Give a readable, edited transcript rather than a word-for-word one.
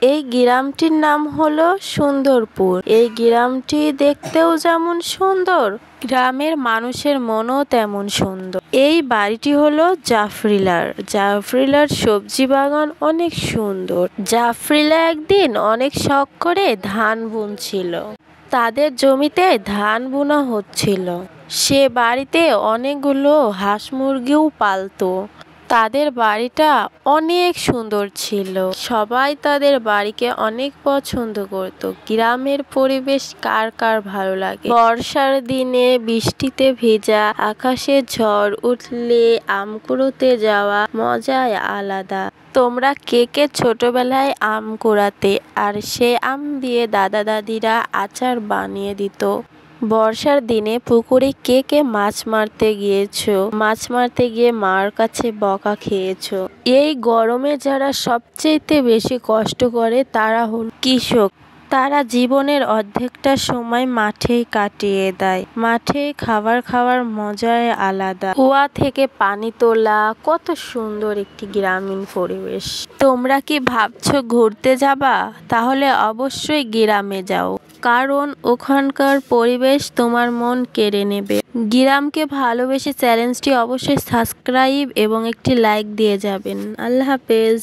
এই গ্রামটির নাম হলো সুন্দরপুর। এই গ্রামটি দেখতেও যেমন সুন্দর, গ্রামের মানুষের মনও তেমন সুন্দর। এই বাড়িটি হলো জাফরিলার। জাফরিলার সবজি বাগান অনেক সুন্দর। জাফরিলা একদিন অনেক শখ করে ধান বুনছিল। তাদের জমিতে ধান বোনা হচ্ছিল। সে বাড়িতে অনেকগুলো হাঁস মুরগিও পালতো। তাদের বাড়িটা অনেক সুন্দর ছিল। সবাই তাদের বাড়িকে অনেক পছন্দ করত। গ্রামের পরিবেশ কার কার ভালো লাগে? বর্ষার দিনে বৃষ্টিতে ভেজা, আকাশে ঝড় উঠলে আম কুড়োতে যাওয়া মজাই আলাদা। তোমরা কে কে ছোটবেলায় আম কুড়াতে আর সে আম দিয়ে দাদা দাদিরা আচার বানিয়ে দিত? বর্ষার দিনে পুকুরে কে কে মাছ মারতে গিয়েছো? মাছ মারতে গিয়ে মার কাছে বকা খেয়েছো? এই গরমে যারা সবচেয়ে বেশি কষ্ট করে তারা হল কৃষক। তারা জীবনের অর্ধেকটা সময় মাঠেই কাটিয়ে দেয়। মাঠে খাবার খাওয়ার মজাই আলাদা। কুয়া থেকে পানি তোলা কত সুন্দর একটি গ্রামীণ পরিবেশ। তোমরা কি ভাবছো ঘুরতে যাবা? তাহলে অবশ্যই গ্রামে যাও, কারণ ওখানকার পরিবেশ তোমার মন কেড়ে নেবে। গ্রামকে ভালোবেসে চ্যানেলটি অবশ্যই সাবস্ক্রাইব এবং একটি লাইক দিয়ে যাবেন। আল্লাহ হাফেজ।